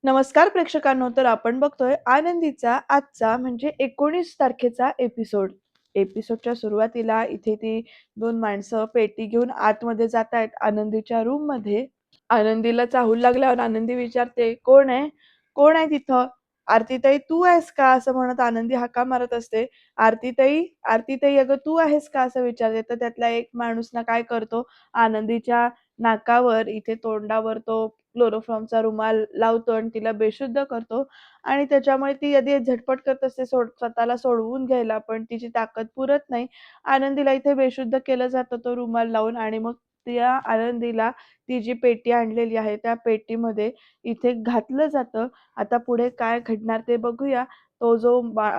नमस्कार प्रेक्षकांनो, तर आपण बघतोय आनंदीचा आजचा म्हणजे 19 तारखेचा एपिसोड. एपिसोडच्या सुरुवातीला इथे ती 2 माणसं पेटी घेऊन आतमध्ये जातायत आनंदीच्या रूममध्ये. आनंदीला चाहूल लागल्यावर आनंदी विचारते, "कोण आहे? कोण आहे तिथं?" "आरतीताई तू आहेस का?" असं म्हणत आनंदी हाका मारत असते. "आरतीताई, आरतीताई अगं तू आहेस का?" असं विचारते. तर त्यातला एक माणूस ना काय करतो, आनंदीच्या नाकावर इथे तोंडावर तो क्लोरोफॉर्मचा रुमाल लावतो आणि तिला बेशुद्ध करतो आणि त्याच्यामुळे ती आधी झटपट करत असते स्वतःला सोडवून घ्यायला, पण तिची ताकद पुरत नाही. आनंदीला इथे बेशुद्ध केलं जातं तो रुमाल लावून आणि मग त्या आनंदीला ती जी पेटी आणलेली आहे, त्या पेटीमध्ये इथे घातलं जातं. आता पुढे काय घडणार ते बघूया. तो जो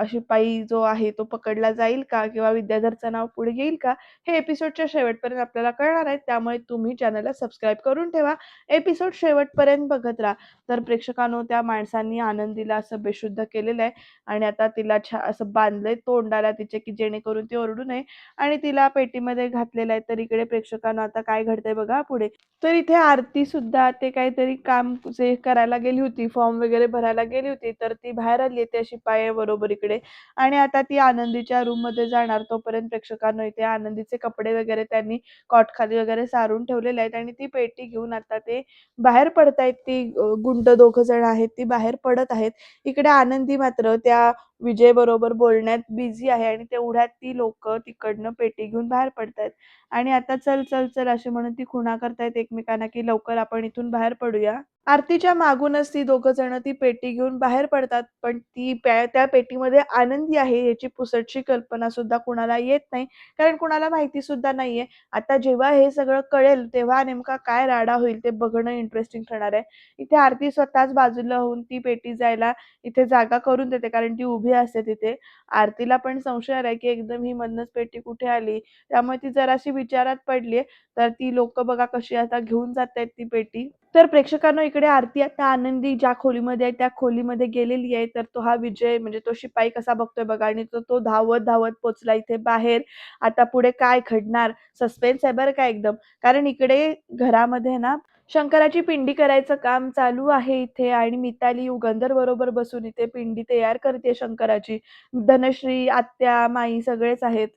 शिपाई जो आहे तो पकडला जाईल का? किंवा विद्याधरचं नाव पुढे येईल का? हे एपिसोडच्या शेवटपर्यंत आपल्याला कळणार आहे. त्यामुळे तुम्ही चॅनलला सबस्क्राईब करून ठेवा. एपिसोड शेवटपर्यंत बघत राहा. तर प्रेक्षकांनो, त्या माणसांनी आनंदीला असं बेशुद्ध केलेलं आहे आणि आता तिला असं बांधलंय तोंडाला तिच्या, की जेणेकरून ती ओरडू नये आणि तिला पेटीमध्ये घातलेलं आहे. तर इकडे प्रेक्षकांनो आता काय घडतंय बघा पुढे. तर इथे आरती सुद्धा ते काहीतरी काम जे करायला गेली होती, फॉर्म वगैरे भरायला गेली होती, तर ती बाहेर आली त्या शिपायाबरोबर इकडे आणि आता ती आनंदीच्या रूममध्ये जाणार. तोपर्यंत प्रेक्षकांनो इथे आनंदीचे कपडे वगैरे त्यांनी कॉटखाली वगैरे सारून ठेवलेले आहेत आणि ती पेटी घेऊन आता ते बाहेर पडतायत. ती गुंड दोघं जण आहेत, ती बाहेर पडत आहेत. इकडे आनंदी मात्र त्या विजय बरोबर बोलण्यात बिझी आहे आणि तेवढ्यात ती लोकं तिकडनं पेटी घेऊन बाहेर पडतायत आणि आता चल, चल, चल अशी म्हणून ती खुणा करतायत एकमेकांना, की लवकर आपण इथून बाहेर पडूया. आरतीच्या मागूनच ती दोघं जण ती पेटी घेऊन बाहेर पडतात. पण ती त्या पेटीमध्ये आनंदी आहे याची पुसटशी कल्पना सुद्धा कुणाला येत नाही. कारण कुणाला माहिती सुद्धा नाहीये. आता जेव्हा हे सगळं कळेल, तेव्हा नेमका काय राडा होईल ते बघणं इंटरेस्टिंग ठरणार आहे. इथे आरती स्वतःच बाजूला होऊन ती पेटी जायला इथे जागा करून देते, कारण ती उभी असते तिथे. आरतीला पण संशय आलाय, की एकदम ही मधनंच पेटी कुठे आली? त्यामुळे ती जराशी विचारात पडलीये. तर ती लोकं बघा कशी आता घेऊन जातायत ती पेटी. तर प्रेक्षकांनो, इकडे आरती आता आनंदी ज्या खोलीमध्ये आहे त्या खोलीमध्ये गेलेली आहे. तर तो हा विजय म्हणजे तो शिपाई कसा बघतोय बघा आणि तो धावत-धावत पोहोचला इथे बाहेर. आता पुढे काय घडणार? सस्पेन्स आहे बरं का एकदम. कारण इकडे घरामध्ये ना शंकराची पिंडी करायचं काम चालू आहे इथे आणि मिताली युगंधर बरोबर बसून इथे पिंडी तयार करते शंकराची. धनश्री, आत्या, माई सगळेच आहेत.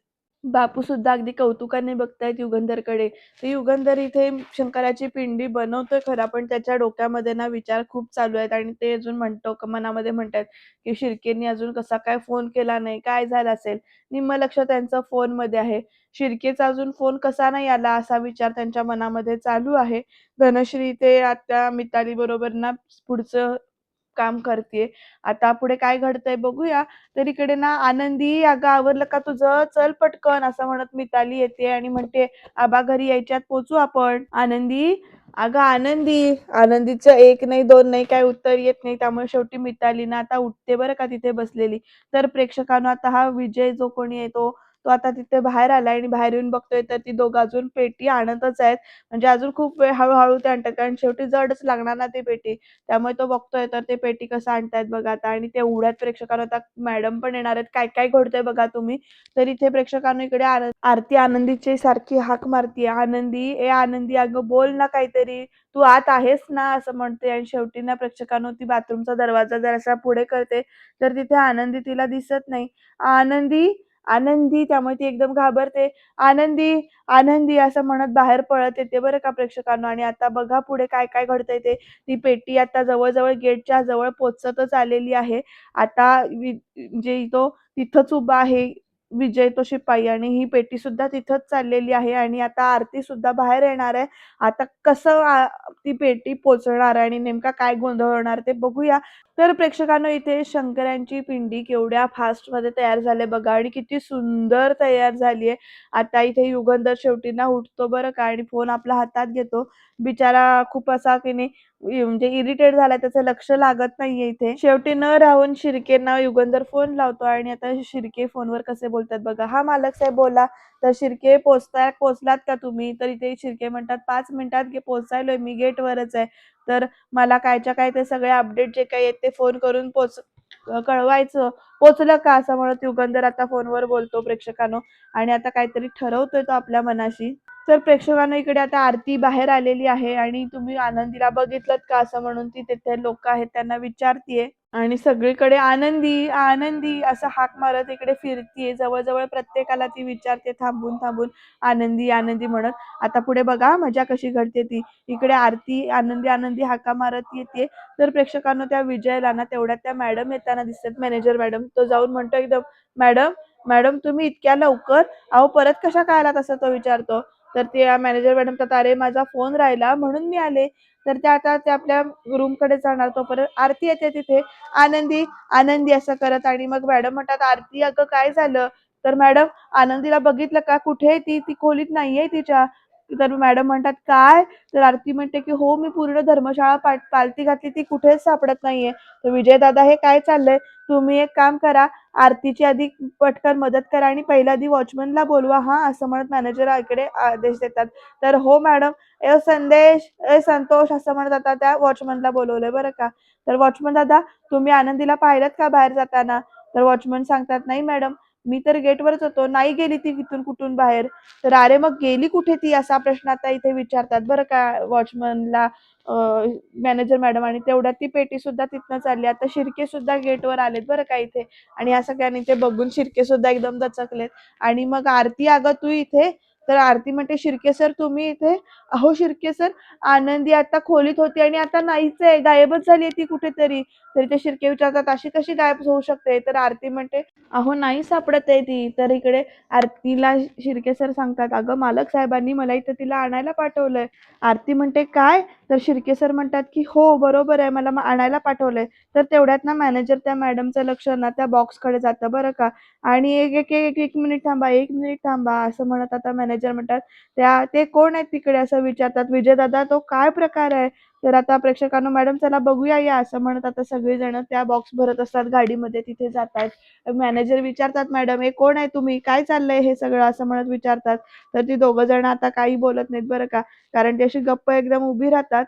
बापूसुद्धा अगदी कौतुकाने बघतायत युगंधरकडे. तर युगंधर इथे शंकराची पिंडी बनवतोय खरा, पण त्याच्या डोक्यामध्ये ना विचार खूप चालू आहेत आणि ते अजून म्हणतो मनामध्ये म्हणतायत, की शिर्केंनी अजून कसा काय फोन केला नाही? काय झालं असेल? निम्म लक्ष त्यांचं फोनमध्ये आहे. शिर्केचा अजून फोन कसा नाही आला? असा विचार त्यांच्या मनामध्ये चालू आहे. धनश्री इथे आता मिताली बरोबर ना पुढचं काम करतीये. आता पुढे काय घडतंय बघूया. तर इकडे ना आनंदी, "अगं आवरलं का तुझं? चल पटकन." असं म्हणत मिताली येते आणि म्हणते, "आबा घरी यायच्या आत पोहोचू आपण." आनंदी, "अगं आनंदी." आनंदीचं एक नाही, दोन नाही, काही उत्तर येत नाही. त्यामुळे शेवटी मिताली ना आता उठते बरं का तिथे बसलेली. तर प्रेक्षकांनो, आता हा विजय जो कोणी आहे तो तो आता तिथे बाहेर आलाय आणि बाहेर येऊन बघतोय तर ती दोघं अजून पेटी आणतच आहेत. म्हणजे अजून खूप वेळ हळू ते आणतात, कारण शेवटी जडच लागणार ना ती पेटी. त्यामुळे तो बघतोय तर ते पेटी कसं आणतायत बघा आता आणि तेवढ्यात प्रेक्षकांनो आता मॅडम पण येणार आहेत. काय काय घडतंय बघा तुम्ही. तर इथे प्रेक्षकांनो इकडे आरती आनंदीची सारखी हाक मारतीये, "आनंदी, ए आनंदी अगं बोल ना काहीतरी. तू आत आहेस ना?" असं म्हणते आणि शेवटी ना प्रेक्षकांनो ती बाथरूमचा दरवाजा जरासा पुढे करते, तर तिथे आनंदी तिला दिसत नाही. "आनंदी, आनंदी." त्यामुळे ती एकदम घाबरते. "आनंदी, आनंदी." असं म्हणत बाहेर पळत येते बरं का प्रेक्षकांनो आणि आता बघा पुढे काय काय घडतंय ते. ती पेटी आता जवळ-जवळ गेटच्या जवळ पोहोचतच आलेली आहे. आता म्हणजे तो तिथंच उभा आहे विजय तो शिपाई आणि ही पेटीसुद्धा तिथंच चाललेली आहे आणि आता आरतीसुद्धा बाहेर येणार आहे. आता कसं ती पेटी पोहोचणार आणि नेमका काय गोंधळ होणार ते बघूया. तर प्रेक्षकांनो इथे शंकरांची पिंडी केवढ्या फास्टमध्ये तयार झाली बघा आणि किती सुंदर तयार झाली आहे. आता इथे युगंधर शेवटी ना उठतो बरं का आणि फोन आपल्या हातात घेतो. बिचारा खूप असा की नाही म्हणजे इरिटेट झालाय, त्याचं लक्ष लागत नाहीये इथे. शेवटी न राहून शिर्केंना युगंधर फोन लावतो आणि आता शिर्के फोनवर कसे बोलतात बघा. "हां मालक साहेब बोला." तर शिर्के पोहोचलात का तुम्ही? तर इथे शिर्के म्हणतात, "5 मिनिटात पोहोचायलोय मी, गेटवरच आहे." तर मला कायच्या काय ते सगळे अपडेट जे काही आहेत ते फोन करून कळवायचं. "पोहोचलं का?" असं म्हणत युगंधर आता फोनवर बोलतो प्रेक्षकांनो आणि आता काहीतरी ठरवतोय तो आपल्या मनाशी. तर प्रेक्षकांनो इकडे आता आरती बाहेर आलेली आहे आणि तुम्ही आनंदीला बघितलत का असं म्हणून ती तिथे लोक आहेत त्यांना विचारतीये आणि सगळीकडे आनंदी आनंदी असं हाक मारत इकडे फिरतीये. जवळ प्रत्येकाला ती विचारते थांबून थांबून आनंदी आनंदी म्हणत. आता पुढे बघा मजा कशी घडते ती. इकडे आरती आनंदी आनंदी हाका मारत येते. तर प्रेक्षकांनो त्या विजयला ना तेवढ्यात त्या मॅडम येताना दिसतात, मॅनेजर मॅडम. तो जाऊन म्हणतो एकदम, मॅडम मॅडम तुम्ही इतक्या लवकर, अहो परत कशा काय आलात असं तो विचारतो. तर ते मॅनेजर मॅडम म्हणतात, अरे माझा फोन राहिला म्हणून मी आले. तर त्या आता ते आपल्या रूमकडे जाणार, तोपर्यंत आरती येते तिथे. आनंदी आनंदी असं करत आणि मग मॅडम म्हणतात, आरती अगं काय झालं? तर मॅडम आनंदीला बघितलं का, कुठे आहे ती? ती खोलीत नाहीये तिच्या. तर मॅडम म्हणतात, काय? तर आरती म्हणते की हो मी पूर्ण धर्मशाळा पालथी घातली, ती कुठेच सापडत नाहीये. तर विजय दादा हे काय चाललंय? तुम्ही एक काम करा, आरतीची आधी पटकन मदत करा आणि पहिल्या आधी वॉचमनला बोलवा हा, असं म्हणत मॅनेजर इकडे आदेश देतात. तर हो मॅडम. ए संदेश, ए संतोष असं म्हणत आता त्या वॉचमनला बोलवलंय बरं का. तर वॉचमन दादा तुम्ही आनंदीला पाहिलत का बाहेर जाताना? तर वॉचमन सांगतात, नाही मॅडम मी तर गेटवरच होतो, नाही गेली ती इथून कुठून बाहेर. तर अरे मग गेली कुठे ती, असा प्रश्न आता इथे विचारतात बरं का वॉचमनला मॅनेजर मॅडम. आणि तेवढ्यात ती पेटी सुद्धा तिथनं चालली. आता शिर्के सुद्धा गेटवर आलेत बरं का इथे. आणि या सगळ्यांनी ते बघून शिर्के सुद्धा एकदम दचकलेत. आणि मग आरती अगं तू इथे? तर आरती म्हणते, शिर्के सर तुम्ही इथे? अहो शिर्के सर आनंदी आता खोलीत होती आणि आता नाहीच आहे, गायबच झाली ती कुठेतरी. तरी ते शिर्के विचारतात, अशी कशी गायब होऊ शकते? तर आरती म्हणते, अहो नाही सापडत आहे ती. तर इकडे आरतीला शिर्के सर सांगतात, अगं मालक साहेबांनी मला इथं तिला आणायला पाठवलंय. आरती म्हणते, काय? तर शिर्के सर म्हणतात की हो बरोबर आहे, मला आणायला पाठवलंय. तर तेवढ्यात ना मॅनेजर त्या मॅडमचं लक्ष ना त्या बॉक्सकडे जातं बरं का. आणि एक मिनिट थांबा, एक मिनिट थांबा असं म्हणत आता मॅनेजर म्हणतात, ते कोण आहेत तिकडे असं विचारतात. विजय दादा तो काय प्रकार आहे? तर आता प्रेक्षकांनो मॅडम चला बघूया या असं म्हणत आता सगळेजण त्या बॉक्स भरत असतात गाडीमध्ये, तिथे जातात. मॅनेजर विचारतात, मॅडम हे कोण आहे तुम्ही? काय चाललंय हे सगळं असं म्हणत विचारतात. तर ती दोघं जण आता काही बोलत नाहीत बरं का, कारण ती अशी गप्प एकदम उभी राहतात.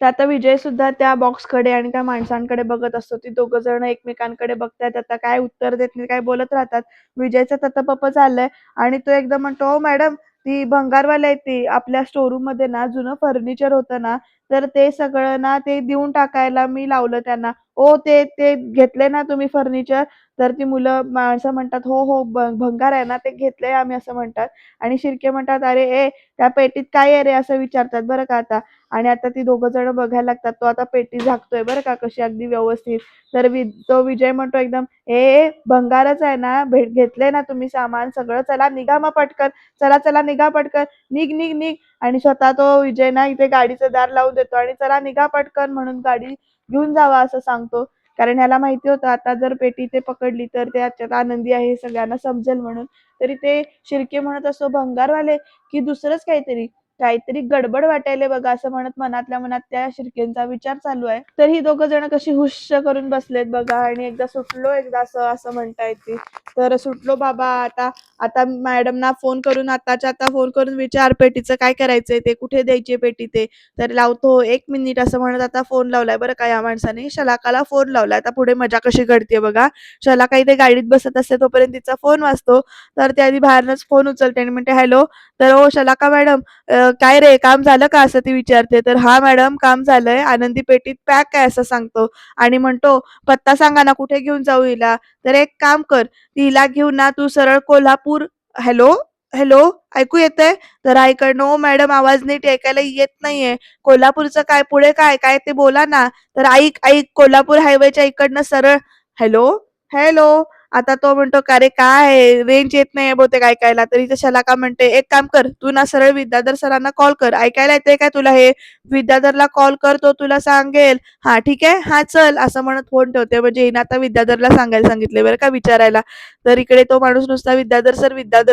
तर आता विजय सुद्धा त्या बॉक्सकडे आणि त्या माणसांकडे बघत असतो. ती दोघं जण एकमेकांकडे बघतायत. आता काय उत्तर देत नाही, काय बोलत राहतात. विजयचं तत-पप चाललंय आणि तो एकदम म्हणतो, "ओ मॅडम, ती भंगारवाली आहे ती. आपल्या स्टोअरूममध्ये ना जुनं फर्निचर होतं ना, तर ते सगळं ना ते देऊन टाकायला मी लावलं त्यांना." "ओ ते ते घेतलंय ना तुम्ही फर्निचर?" तर ती माणसं म्हणतात, "हो, हो, भंगार आहे ना, ते घेतलंय आम्ही," असं म्हणतात. आणि शिर्के म्हणतात, "अरे ए, त्या पेटीत काय आहे रे?" असं विचारतात बरं का आता. आणि आता ती दोघं जण बघायला लागतात. तो आता पेटी झाकतोय बरं का कशी अगदी व्यवस्थित. तर तो विजय म्हणतो एकदम, "ए, भंगारच आहे ना? घेतलंय ना तुम्ही सामान सगळं? चला निघा मग पटकन. चला, चला निघा पटकन. निघ, निघ, निघ." आणि स्वतः तो विजय ना इथे गाडीचं दार लावून देतो आणि "चला निघा पटकन" म्हणून गाडी घेऊन जावा असं सांगतो. कारण ह्याला माहिती होतं आता जर पेटी ते पकडली तर त्याच्यात आनंदी आहे हे सगळ्यांना समजेल म्हणून. तरी ते शिर्के म्हणत असतो, "भंगारवाले की दुसरंच काहीतरी?" काहीतरी गडबड वाटायलंय बघा असं म्हणत मनातल्या मनात त्या शिर्केंचा विचार चालू आहे. तर ही दोघं जण कशी हुश्श करून बसलेत बघा आणि एकदा सुटलो एकदा असं असं म्हणता येते. तर सुटलो बाबा आता. आता मॅडमना फोन करून आत्ताच्या आता फोन करून विचार पेटीचं काय करायचंय ते, कुठे द्यायची पेटी ते. तर लावतो 1 मिनिट असं म्हणत आता फोन लावलाय बरं का या माणसाने. शलाकाला फोन लावलाय. आता पुढे मजा कशी घडते बघा. शलाका इथे गाडीत बसत असते तोपर्यंत तिचा फोन वाजतो. तर ती आधी बाहेरनच फोन उचलते आणि म्हणते, हॅलो. तर ओ शलाका मॅडम, काय रे काम झालं का असं ती विचारते. तर हा मॅडम काम झालंय, आनंदी पेटीत पॅक आहे असं सांगतो. आणि म्हणतो, पत्ता सांगा ना कुठे घेऊन जाऊ हिला. तर एक काम कर, हिला घेऊन ना तू सरळ कोल्हापूर. हॅलो, हॅलो, ऐकू येतंय? तर ऐकडनं, ओ मॅडम आवाज नीट ऐकायला येत नाहीये. कोल्हापूरचं काय, पुढे काय काय ते बोला ना. तर ऐक ऐक, कोल्हापूर हायवेच्या इकडनं सरळ. Hello, hello. आता तो म्हणतो, का रे काय रेंज येत नाहीये बहुतेक ऐकायला. तर इथे शलाका म्हणते, एक काम कर, तू ना सरळ विद्याधर सरांना कॉल कर. ऐकायला येतंय काय तुला हे? विद्याधरला कॉल कर, तो तुला सांगेल. हा ठीक आहे, हा चल असं म्हणत फोन ठेवते. म्हणजे हिने आता विद्याधरला सांगायला सांगितले बरं का, विचारायला. तर इकडे तो माणूस नुसता विद्याधर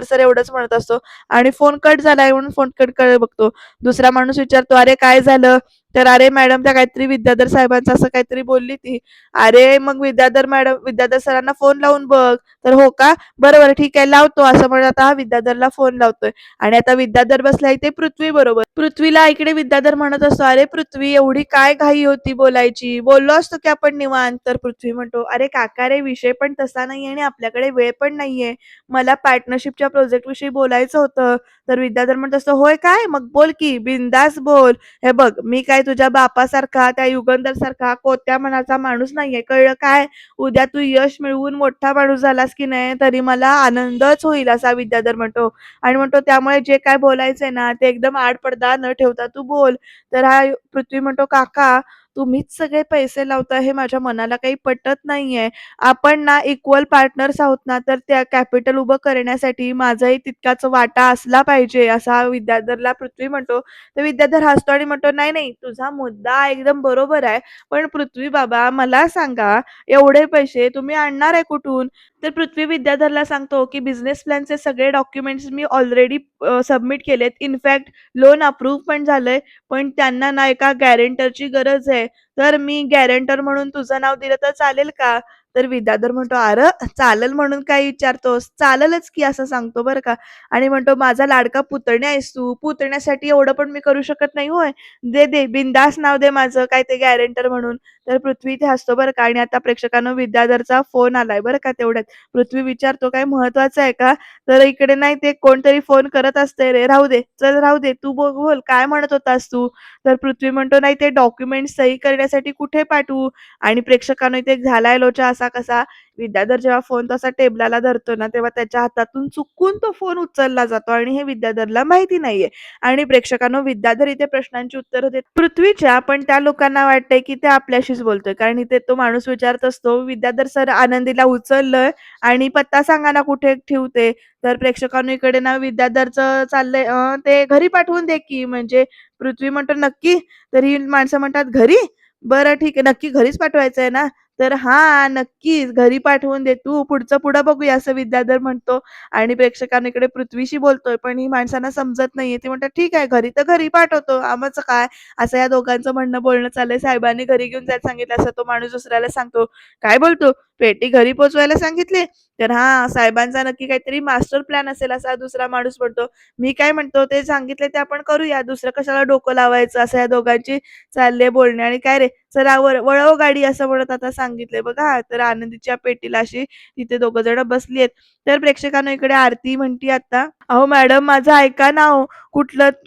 सर एवढंच म्हणत असतो. आणि फोन कट झालाय म्हणून फोन कट कडे बघतो. दुसरा माणूस विचारतो, अरे काय झालं? तर अरे मॅडम त्या काहीतरी विद्याधर साहेबांचं असं काहीतरी बोलली ती. अरे मग विद्याधर सरांना फोन लावून बघ. तर हो का, बरोबर ठीक आहे लावतो असं म्हणत आता हा विद्याधरला फोन लावतोय. आणि आता विद्याधर बसला इथे पृथ्वी बरोबर. पृथ्वीला इकडे विद्याधर म्हणत असतो, "अरे पृथ्वी, एवढी काय घाई होती बोलायची? बोललो असतो की आपण निवांत." तर पृथ्वी म्हणतो, "अरे काका रे, विषय पण तसा नाहीये आणि आपल्याकडे वेळ पण नाहीये. मला पार्टनरशिपच्या प्रोजेक्टविषयी बोलायचं होतं." तर विद्याधर म्हणत असतो, "होय काय? मग बोल की, बिनधास्त बोल. हे बघ, मी काय तुझ्या बापासारखा, त्या युगंधरसारखा कोत्या मनाचा माणूस नाहीये, कळलं काय? उद्या तू यश मिळवून मोठा माणूस झालास की नाही, तरी मला आनंदच होईल." असा विद्याधर म्हणतो. आणि म्हणतो त्यामुळे जे काय बोलायचंय ना ते एकदम आडपडदा न ठेवता तू बोल. तर हा पृथ्वी म्हणतो, "काका, तुम्हीच सगळे पैसे लावता हे माझ्या मनाला काही पटत नाहीये. आपण ना इक्वल पार्टनर्स आहोत ना, तर त्या कॅपिटल उभं करण्यासाठी माझाही तितकाच वाटा असला पाहिजे." असा विद्याधरला पृथ्वी म्हणतो. तर विद्याधर हसतो आणि म्हणतो, "नाही, नाही, तुझा मुद्दा एकदम बरोबर आहे. पण पृथ्वी बाबा मला सांगा, एवढे पैसे तुम्ही आणणार आहे कुठून?" तर पृथ्वी विद्याधरला सांगतो, की बिझनेस प्लॅनचे सगळे डॉक्युमेंट्स मी ऑलरेडी सबमिट केलेत. इनफॅक्ट लोन अप्रूव्ह पण झालंय. पण त्यांना ना एका गॅरेंटरची गरज आहे. तर मी गॅरेंटर म्हणून तुझं नाव दिलं तर चालेल का? तर विद्याधर म्हणतो, "अरे चालेल म्हणून काय विचारतोस? चालेलच की," असं सांगतो बरं का. आणि म्हणतो, "माझा लाडका पुतण्या आहेस तू. पुतण्यासाठी एवढं पण मी करू शकत नाही होय. दे, दे. बिनधास्त नाव दे माझं काय ते गॅरेंटर म्हणून." तर पृथ्वी इथे हसतो बरं का. आणि आता प्रेक्षकांनो विद्याधरचा फोन आलाय बरं का तेवढ्यात. पृथ्वी विचारतो, "काय महत्वाचं आहे का?" तर इकडे नाही ते कोणतरी फोन करत असतंय रे. राहू दे, चल राहू दे. तू बोल काय म्हणत होतास तू? तर पृथ्वी म्हणतो, "नाही ते डॉक्युमेंट सही करण्यासाठी कुठे पाठवू?" आणि प्रेक्षकांनो इथे झालाय लोचा असा कसा. विद्याधर जेव्हा फोन तसा टेबलाला धरतो ना, तेव्हा त्याच्या हातातून चुकून तो फोन उचलला जातो आणि हे विद्याधरला माहिती नाहीये. आणि प्रेक्षकांनो विद्याधर इथे प्रश्नांची उत्तरं देत पृथ्वीच्या, पण त्या लोकांना वाटतंय की ते आपल्याशीच बोलतोय. कारण इथे तो माणूस विचारत असतो, "विद्याधर सर आनंदीला उचललं आणि पत्ता सांगा ना कुठे ठेवते?" तर प्रेक्षकांनो इकडे ना विद्याधरचं चाललंय, ते घरी पाठवून दे की." म्हणजे पृथ्वी म्हणतो, "नक्की?" तर ही माणसं म्हणतात, "घरी? बरं ठीक आहे. नक्की घरीच पाठवायचंय ना?" तर "हां, नक्कीच घरी पाठवून दे तू. पुढचं पुढं बघूया." असं विद्याधर म्हणतो. आणि प्रेक्षकांनो इकडे पृथ्वीशी बोलतोय, पण ही माणसांना समजत नाहीये. ती म्हणतात, "ठीक आहे, घरी तर घरी पाठवतो. आम्हाचं काय?" असं या दोघांचं म्हणणं बोलणं चाललंय. साहेबांनी घरी घेऊन जायला सांगितलं असं तो माणूस दुसऱ्याला सांगतो. "काय बोलतो? पेटी घरी पोहोचवायला सांगितली?" तर "हां, साहेबांचा नक्की काहीतरी मास्टर प्लॅन असेल." असा दुसरा माणूस म्हणतो. "मी काय म्हणतो ते सांगितले ते आपण करूया. दुसरं कशाला डोकं लावायचं." असं या दोघांची चालले बोलणे. आणि "काय रे, चला वळव गाडी." असं म्हणत आता सांगितलंय बघा. तर आनंदीच्या पेटीला अशी तिथे दोघं जण बसली आहेत. तर प्रेक्षकांनो इकडे आरती म्हणती आता, "अहो मॅडम माझं ऐका ना हो.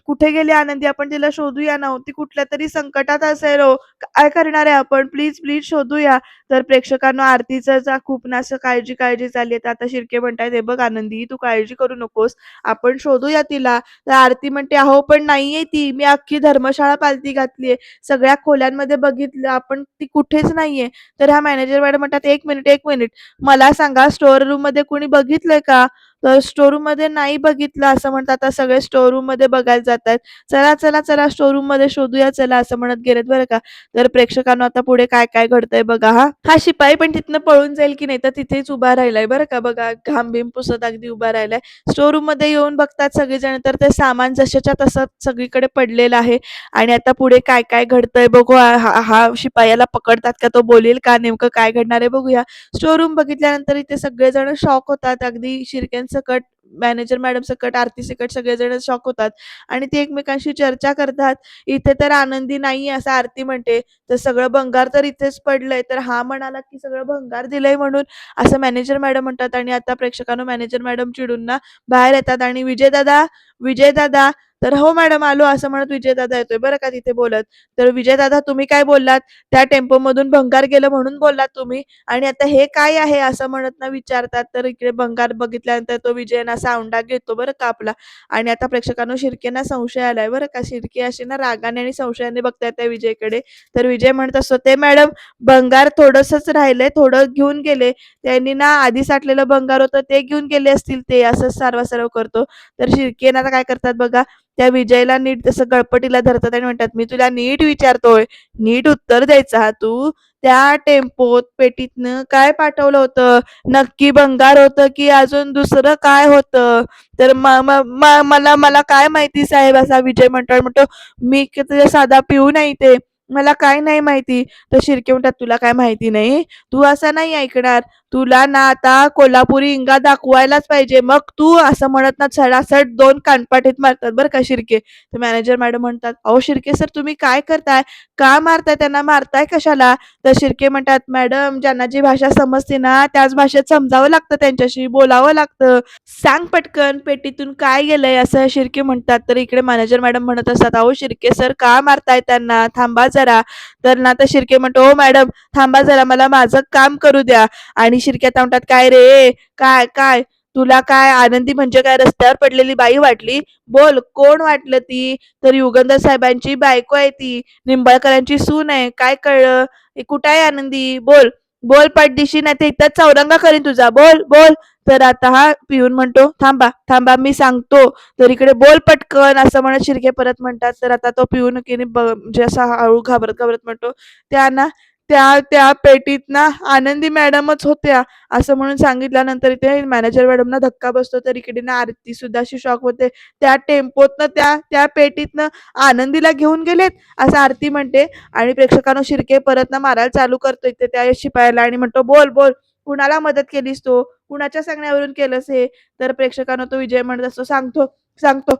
कुठे गेली आनंदी? आपण तिला शोधूया ना हो. ती कुठल्यातरी संकटात असेल हो. काय करणार आहे आपण? प्लीज, प्लीज शोधूया." तर प्रेक्षकांनो आरतीचं खूप ना असं काळजी चालली आहे. तर आता शिर्के म्हणतायत, "हे बघ आनंदी, तू काळजी करू नकोस. आपण शोधूया तिला." तर आरती म्हणते, "अहो पण नाहीये ती. मी अख्खी धर्मशाळा पालथी घातलीये. सगळ्या खोल्यांमध्ये बघितलं आपण, ती कुठेच नाहीये." तर हा मॅनेजर मॅडम म्हणतात, "एक मिनिट, एक मिनिट. मला सांगा स्टोअर रूममध्ये कुणी बघितलंय का?" तर स्टोअर रूममध्ये नाही बघितलं असं म्हणतात. आता सगळे स्टोअर रूममध्ये बघायला जातायत. "चला, चला, चला स्टोअर रूममध्ये शोधूया चला." असं म्हणत गेलेत बरं का. तर प्रेक्षकांनो आता पुढे काय घडतंय बघा हां. हा शिपाई पण तिथनं पळून जाईल की नाही तर तिथेच उभा राहिलाय बरं का. बघा घाम-बीम पुसत अगदी उभा राहिलाय. स्टोअर रूममध्ये येऊन बघतात सगळेजण तर ते सामान जशाच्या तसं सगळीकडे पडलेलं आहे. आणि आता पुढे काय घडतंय बघू. हा हा शिपाई याला पकडतात का? तो बोलेल का? नेमकं काय घडणार आहे बघूया. स्टोअर रूम बघितल्यानंतर इथे सगळेजण शॉक होतात. अगदी शिर्क्यांसकट, मॅनेजर मॅडम सकट, आरती सकट सगळेजण शॉक होतात. आणि ते एकमेकांशी चर्चा करतात. "इथे तर आनंदी नाहीये," असं आरती म्हणते. "तर सगळं भंगार तर इथेच पडलंय." तर हा म्हणाला, की "सगळं भंगार दिलंय म्हणून." असं मॅनेजर मॅडम म्हणतात. आणि आता प्रेक्षकांनो मॅनेजर मॅडम चिडून ना बाहेर येतात आणि "विजयदादा, विजयदादा." तर "हो मॅडम आलो." असं म्हणत विजयदादा येतोय बरं का तिथे बोलत. तर "विजयदादा तुम्ही काय बोललात? त्या टेम्पोमधून भंगार गेलं म्हणून बोललात तुम्ही आणि आता हे काय आहे?" असं म्हणत ना विचारतात. तर इकडे भंगार बघितल्यानंतर तो विजय ना असा औंढा घेतो बरं का आपला. आणि आता प्रेक्षकांनो शिर्केंना संशय आलाय बरं का. शिर्के असे ना रागाने आणि संशयाने बघतायत त्या विजयकडे. तर विजय म्हणत असतो, "ते मॅडम भंगार थोडंसंच राहिलंय, थोडं घेऊन गेले. त्यांनी ना आधी साठलेलं भंगार होतं ते घेऊन गेले असतील ते." असंच सारवासारव करतो. तर शिर्के ना आता काय करतात बघा, त्या विजयला नीट तसं गळपटीला धरतात आणि म्हणतात, "मी तुला नीट विचारतोय, नीट उत्तर द्यायचं हा तू. त्या टेम्पोत, पेटीतनं काय पाठवलं होतं? नक्की भंगार होतं की अजून दुसरं काय होतं?" तर म म म मला मला काय माहिती साहेब, असा विजय म्हणतो. म्हणतो, "मी तुझा साधा पिऊन आहे इथे. मला काय नाही माहिती." तर शिर्के म्हणतात, "तुला काय माहिती नाही? तू असं नाही ऐकणार. तुला ना आता कोल्हापुरी इंगा दाखवायलाच पाहिजे. मग तू असं म्हणत ना सडासड 2 कानपाटीत मारतात बरं का शिर्के. तर मॅनेजर मॅडम म्हणतात, "अहो शिर्के सर तुम्ही काय करताय? का मारताय त्यांना? मारताय कशाला?" तर शिर्के म्हणतात, "मॅडम ज्यांना जी भाषा समजते ना त्याच भाषेत समजावं लागतं त्यांच्याशी, बोलावं लागतं. सांग पटकन पेटीतून काय गेलंय?" असं शिर्के म्हणतात. तर इकडे मॅनेजर मॅडम म्हणत असतात, "अहो शिर्के सर का मारताय त्यांना? थांबा जरा." तर ना तर शिर्के म्हणतो, "ओ मॅडम थांबा जरा मला माझं काम करू द्या." आणि शिर्के आता म्हणतात, "काय रे? काय काय? तुला काय आनंदी म्हणजे काय रस्त्यावर पडलेली बाई वाटली? बोल कोण वाटलं ती? तर युगंधर साहेबांची बायको आहे ती. निंबाळकरांची सून आहे. काय कळलं? कुठं आहे आनंदी? बोल. बोल पाठदिशी नाही तर इथंच चौरंगा करीन तुझा. बोल, बोल." तर आता हा पिऊन म्हणतो, "थांबा, थांबा मी सांगतो." तर इकडे "बोल पटकन" असं म्हणत शिर्के परत म्हणतात. तर आता तो पिऊन की म्हणजे असा हळू घाबरत-घाबरत म्हणतो, "त्या ना त्या त्या पेटीत ना आनंदी मॅडमच होत्या." असं म्हणून सांगितल्यानंतर इथे मॅनेजर मॅडमना धक्का बसतो. तर इकडे ना आरती सुद्धा अशी शॉक होते. "त्या टेम्पोतनं त्या त्या पेटीतनं आनंदीला घेऊन गेलेत?" असं आरती म्हणते आणि प्रेक्षकांनो शिर्के परत ना मारायला चालू करतो इथे त्या शिपायाला आणि म्हणतो, "बोल, बोल. कुणाला मदत केलीस तू? कुणाच्या सांगण्यावरून केलंस हे?" तर प्रेक्षकांनो तो विजय म्हणत असतो, "सांगतो, सांगतो.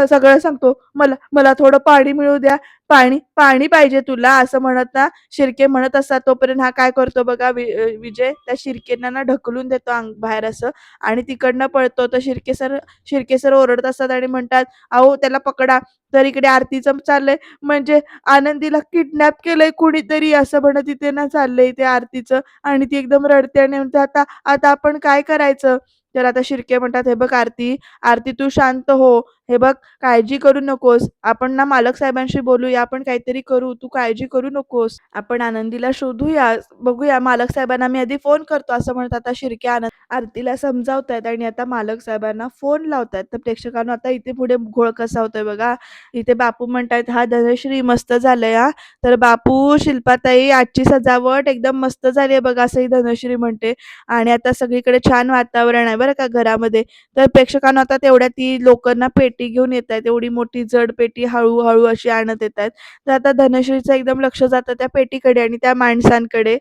सगळं सांगतो. मला मला थोडं पाणी मिळू द्या. पाणी पाणी पाहिजे तुला." असं म्हणत ना शिर्के म्हणत असतात तोपर्यंत हा काय करतो बघा विजय त्या शिर्केंना ना ढकलून देतो बाहेर असं आणि तिकडनं पळतो. तर शिर्के सर ओरडत असतात आणि म्हणतात, "अहो त्याला पकडा." तर इकडे आरतीचं चाललंय म्हणजे आनंदीला किडनॅप केलंय कुणीतरी असं म्हणत इथे ना चाललंय ते आरतीचं आणि ती एकदम रडते आणि म्हणते, "आता आता आपण काय करायचं?" तर आता शिर्के म्हणतात, "हे बघ आरती, आरती तू शांत हो. हे बघ काळजी करू नकोस. आपण ना मालक साहेबांशी बोलूया. आपण काहीतरी करू. तू काळजी करू नकोस. आपण आनंदीला शोधूया. बघूया. मालक साहेबांना मी आधी फोन करतो." असं म्हणत आता शिर्के आरतीला समजावतायत आणि आता मालक साहेबांना फोन लावतायत. तर प्रेक्षकांनो आता इथे पुढे घोळ कसा होतोय बघा. इथे बापू म्हणतायत, "हां, धनश्री मस्त झालंय हां." तर बापू, शिल्पाताई आजची सजावट एकदम मस्त झाली आहे बघा, असंही धनश्री म्हणते. आणि आता सगळीकडे छान वातावरण आहे बरं का घरामध्ये. तर प्रेक्षकांनो आता तेवढ्यात ती लोकं ना पेटी घेऊन येतायत. एवढी मोठी जड पेटी हळू अशी आणत येतायत. तर आता धनश्रीचं एकदम लक्ष जातं त्या पेटीकडे आणि त्या माणसांकडे.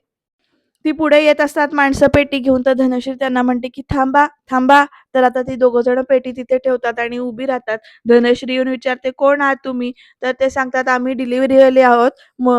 ती पुढे येत असतात माणसं पेटी घेऊन, तर धनश्री त्यांना म्हणते, की "थांबा, थांबा." तर आता ती दोघं जण पेटी तिथे ठेवतात आणि उभी राहतात. धनश्री येऊन विचारते, "कोण आहात तुम्ही?" तर ते सांगतात, "आम्ही डिलिव्हरीवाले आहोत.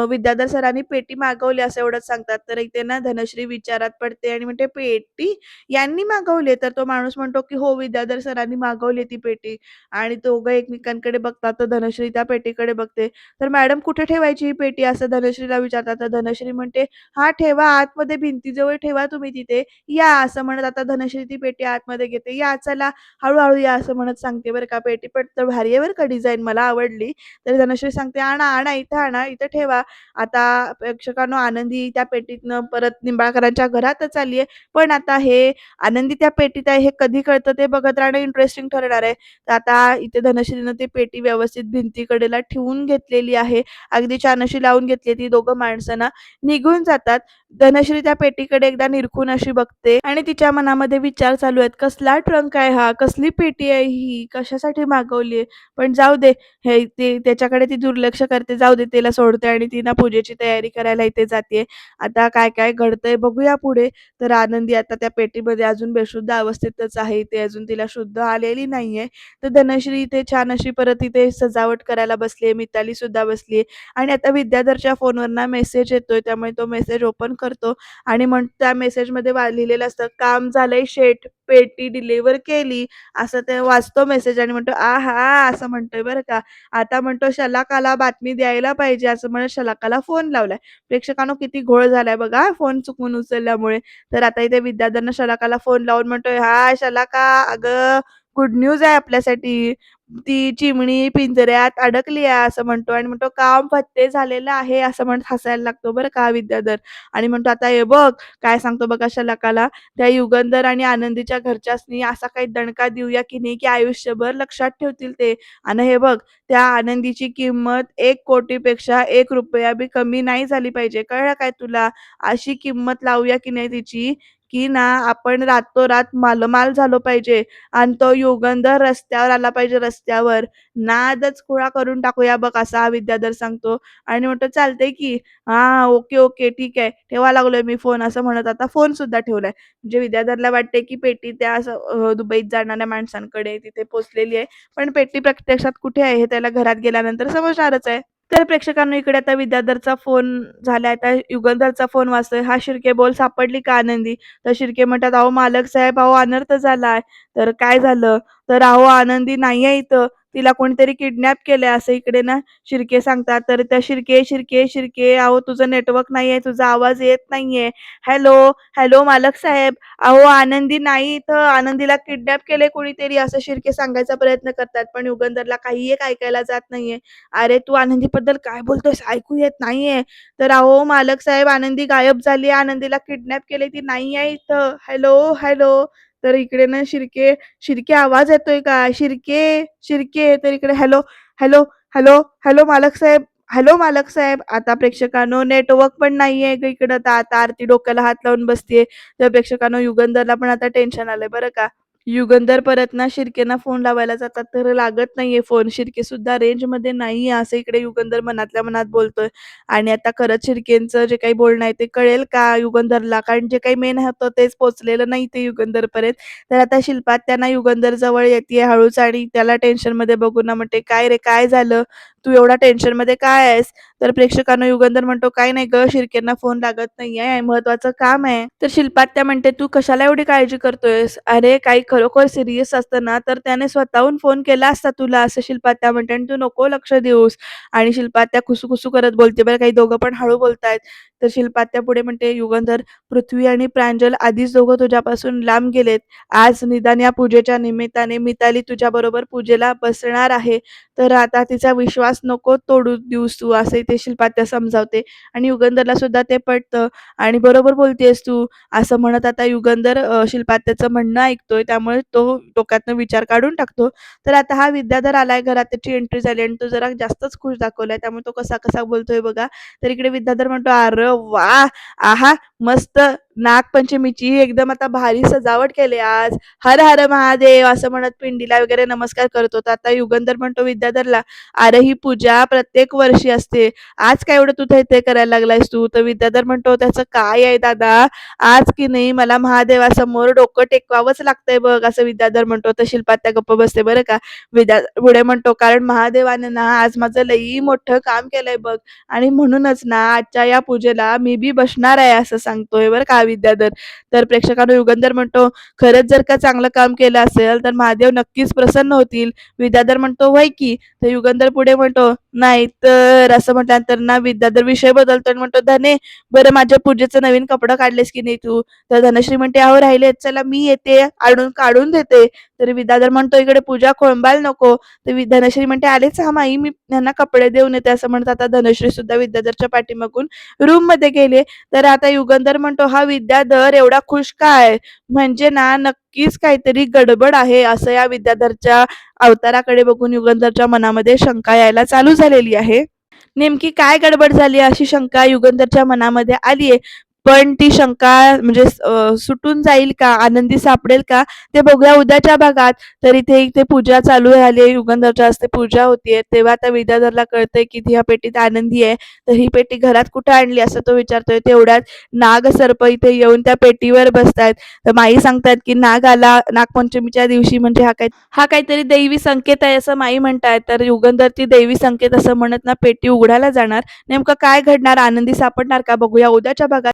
विद्याधर सरांनी पेटी मागवली." असं एवढंच सांगतात. तर इथे ना धनश्री विचारात पडते आणि म्हणते, "पेटी? यांनी मागवली?" तर तो माणूस म्हणतो, की "हो, विद्याधर सरांनी मागवली ती पेटी." आणि दोघं एकमेकांकडे बघतात. तर धनश्री त्या पेटीकडे बघते. तर "मॅडम कुठे ठेवायची ही पेटी?" असं धनश्रीला विचारतात. तर धनश्री म्हणते, "हां, ठेवा आतमध्ये भिंतीजवळ ठेवा तुम्ही तिथे. या." असं म्हणत आता धनश्री ती पेटी आतमध्ये घेते. "या चला, हळू या." असं म्हणत सांगते बरं का. पेटी पण तर भारी आहे बरं का डिझाइन मला आवडली. तर धनश्री सांगते, "आणा, आणा, इथं आणा, इथं ठेवा." आता प्रेक्षकांनो आनंदी त्या पेटीतनं परत निंबाळकरांच्या घरातच आली आहे. पण आता हे आनंदी त्या पेटीत आहे हे कधी कळतं ते बघत राहणं इंटरेस्टिंग ठरणार आहे. तर आता इथे धनश्रीनं ती पेटी व्यवस्थित भिंतीकडेला ठेवून घेतलेली आहे. अगदी छान अशी लावून घेतली. ती दोघं माणसं ना निघून जातात. धनश्री त्या पेटीकडे एकदा निरखून अशी बघते आणि तिच्या मनामध्ये विचार चालू आहेत, कसला ट्रंक आहे हा? कसली पेटी आहे ही? कशासाठी मागवली आहे? पण जाऊ दे, हे ते त्याच्याकडे ती दुर्लक्ष करते. जाऊ दे, तिला सोडते आणि ती ना पूजेची तयारी करायला इथे जाते. आता काय-काय घडतंय बघूया पुढे. तर आनंदी आता त्या पेटीमध्ये अजून बेशुद्ध अवस्थेतच आहे. ते अजून तिला शुद्ध आलेली नाहीये. तर धनश्री इथे छान अशी परत इथे सजावट करायला बसली आहे. मिताली सुद्धा बसली आहे आणि आता विद्याधरच्या फोनवरनं मेसेज येतोय. त्यामुळे तो मेसेज ओपन करतो आणि मग त्या मेसेजमध्ये लिहिलेलं असतं, "काम झालंय शेट, पेटी डिलिव्हर केली." असं ते वाचतो मेसेज आणि म्हणतो, "आहा!" असं म्हणतोय बरं का. आता म्हणतो शलाकाला बातमी द्यायला पाहिजे असं म्हणत शलाकाला फोन लावलाय. प्रेक्षकांनो किती घोळ झालाय बघा फोन चुकून उचलल्यामुळे. तर आता इथे विद्याधरनं शलाकाला फोन लावून म्हणतोय, "हाय शलाका, अगं गुड न्यूज आहे आपल्यासाठी. ती चिमणी पिंजऱ्यात अडकली आहे." असं म्हणतो आणि म्हणतो, "काम फत्ते झालेलं आहे." असं म्हणत हसायला लागतो बरं का विद्याधर आणि म्हणतो, "आता हे बघ." काय सांगतो बघा शलाकाला, "त्या युगंधर आणि आनंदीच्या घरच्यासनी असा काही दणका देऊया की नाही, की आयुष्यभर लक्षात ठेवतील ते. आणि हे बघ, त्या आनंदीची किंमत 1,00,00,000 पेक्षा ₹1 बी कमी नाही झाली पाहिजे. कळलं काय तुला? अशी किंमत लावूया की नाही तिची, की ना आपण रातोरात मालामाल झालो पाहिजे आणि तो युगंधर रस्त्यावर आला पाहिजे रस्त्यावर. नादच खुळा करून टाकूया बघ असा हा विद्याधर सांगतो आणि म्हणतो चालतंय की. हां, ओके, ओके. ठीक आहे. ठेवायला लागलोय मी फोन असं म्हणत आता फोनसुद्धा ठेवलाय. म्हणजे विद्याधरला वाटते की पेटी त्या असं दुबईत जाणाऱ्या माणसांकडे तिथे पोहोचलेली आहे. पण पेटी प्रत्यक्षात कुठे आहे हे त्याला घरात गेल्यानंतर समजणारच आहे. तर प्रेक्षकांनो इकडे आता विद्याधरचा फोन झालाय. आता युगंधरचा फोन वाजतोय. "हां, शिर्के बोल सापडली का आनंदी?" तर शिर्के म्हणतात, "अहो मालक साहेब, अहो अनर्थ झालाय." तर "काय झालं?" तर "अहो आनंदी नाहीये इथं. तिला कोणीतरी किडनॅप केलंय." असं इकडे ना शिर्के सांगतात. तर त्या "शिर्के, शिर्के, शिर्के, अहो तुझं नेटवर्क नाहीये, तुझा आवाज येत नाहीये. हॅलो, हॅलो मालक साहेब, अहो आनंदी नाही इथं. आनंदीला किडनॅप केलंय कोणीतरी." असं शिर्के सांगायचा प्रयत्न करतात. पण युगंधरला काही एक ऐकायला जात नाहीये. "अरे तू आनंदीबद्दल काय बोलतोयस? ऐकू येत नाहीये." तर "अहो मालक साहेब, आनंदी गायब झाली आहे. आनंदीला किडनॅप केलंय. ती नाही आहे इथं. Hello, hello." तर इकडे ना शिर्के, "शिर्के आवाज येतोय का? शिर्के, शिर्के." तर इकडे "हॅलो, हॅलो, हॅलो, हॅलो मालक साहेब, हॅलो मालक साहेब." आता प्रेक्षकांनो नेटवर्क पण नाहीये ग इकडं. तर आता आरती डोक्याला हात लावून बसतीये. तर प्रेक्षकांनो युगंधरला पण आता टेन्शन आलंय बरं का. युगंधर परत ना शिर्केना फोन लावायला जातात तर लागत नाहीये फोन. शिर्के सुद्धा रेंजमध्ये नाहीये असं इकडे युगंधर मनातल्या मनात बोलतोय. आणि आता खरंच शिर्केंचं जे काही बोलणं आहे ते कळेल का युगंधरला? कारण जे काही मेन होतं तेच पोहोचलेलं नाही ते युगंधरपर्यंत. तर आता शिल्पा त्यांना युगंधर जवळ येतीये हळूच आणि त्याला टेन्शनमध्ये बघून ना म्हणते, "काय रे काय झालं? तू एवढा टेन्शनमध्ये काय आहेस?" तर प्रेक्षकांनो युगंधर म्हणतो, "काही नाही गं, शिर्केंना फोन लागत नाहीये, महत्त्वाचं काम आहे." तर शिल्पात्या म्हणते, "तू कशाला एवढी काळजी करतोयस? अरे काही खरोखर सीरियस असतं ना, तर त्याने स्वतःहून फोन केला असता तुला." असं शिल्पात्या म्हणते आणि "तू नको लक्ष देऊस." आणि शिल्पात्या खुसू-खुसू करत बोलते बरं, काही दोघं पण हळू बोलतायत. तर शिल्पात्या पुढे म्हणते, "युगंधर, पृथ्वी आणि प्रांजल आधीच दोघं तुझ्यापासून लांब गेलेत. आज निदान या पूजेच्या निमित्ताने मिताली तुझ्याबरोबर पूजेला बसणार आहे. तर आता तिचा विश्वास नको तोडू देऊस तू." असं ते शिल्पात्या समजावते आणि युगंधरला सुद्धा ते पटतं आणि "बरोबर बोलतेस तू." असं म्हणत आता युगंधर शिल्पात्याचं म्हणणं ऐकतोय. त्यामुळे तो डोक्यातनं विचार काढून टाकतो. तर आता हा विद्याधर आलाय घरात, त्याची एंट्री झाली आणि तो जरा जास्तच खुश दाखवलाय. त्यामुळे तो कसा-कसा बोलतोय बघा. तर इकडे विद्याधर म्हणतो, "अरे वाह! आहा! मस्त नागपंचमीची एकदम आता भारी सजावट केली आज. हर हर महादेव." असं म्हणत पिंडीला वगैरे नमस्कार करतो. तर आता युगंधर म्हणतो विद्याधरला, "अरे ही पूजा प्रत्येक वर्षी असते. आज काय एवढं तू इथे करायला लागलायस तू?" तर विद्याधर म्हणतो, "त्याचं काय आहे दादा? आज की नाही मला महादेवासमोर डोकं टेकवावंच लागतंय बघ." असं विद्याधर म्हणतो. तर शिल्पात्या गप्प बसते बरं का. पुढे म्हणतो, "कारण महादेवाने ना आज माझं लई मोठं काम केलंय बघ आणि म्हणूनच ना आजच्या या पूजेला मी बी बसणार आहे." असं सांगतोय बरं का विद्याधर. तर प्रेक्षकांनो युगंधर म्हणतो, "खरंच जर का चांगलं काम केलं असेल तर महादेव नक्कीच प्रसन्न होतील." विद्याधर म्हणतो, "होय की." तर युगंधर पुढे म्हणतो, "नाही तर." असं म्हटल्यानंतर ना विद्याधर विषय बदलतो आणि म्हणतो, "धने, बरं माझ्या पूजेचं नवीन कपडं काढलेस की नाही तू?" तर धनश्री म्हणते, "अहो राहिलेत, चला मी येते आणून काढून देते." तर विद्याधर म्हणतो, "इकडे पूजा खोळंबायला नको." तर धनश्री म्हणते, "आलेच हा माई, मी यांना कपडे देऊन येते." असं म्हणत आता धनश्री सुद्धा विद्याधरच्या पाठीमागून रूममध्ये गेले. तर आता युगंधर म्हणतो, "हा विद्याधर एवढा खुश का आहे? म्हणजे ना नक्कीच काहीतरी गडबड आहे." असं या विद्याधरच्या अवताराकडे बघून युगंधरच्या मनामध्ये शंका यायला चालू झालेली आहे. नेमकी काय गडबड झाली अशी शंका युगंधरच्या मनामध्ये आलीये. पण ती शंका म्हणजे सुटून जाईल का? आनंदी सापडेल का? ते बघूया उद्याच्या भागात. तर इथे इथे पूजा चालू झाली आहे. युगंधरच्या हस्ते पूजा होतीये. तेव्हा त्या विद्याधरला कळतंय की ह्या पेटीत आनंदी आहे. तर ही पेटी घरात कुठे आणली असं तो विचारतोय. तेवढ्यात नागसर्प इथे येऊन त्या पेटीवर बसतायत. तर माई सांगतायत की नाग आला नागपंचमीच्या दिवशी म्हणजे हा काहीतरी दैवी संकेत आहे असं माई म्हणतायत. तर युगंधर ती दैवी संकेत असं म्हणत ना पेटी उघडायला जाणार. नेमकं काय घडणार? आनंदी सापडणार का? बघूया उद्याच्या भागात.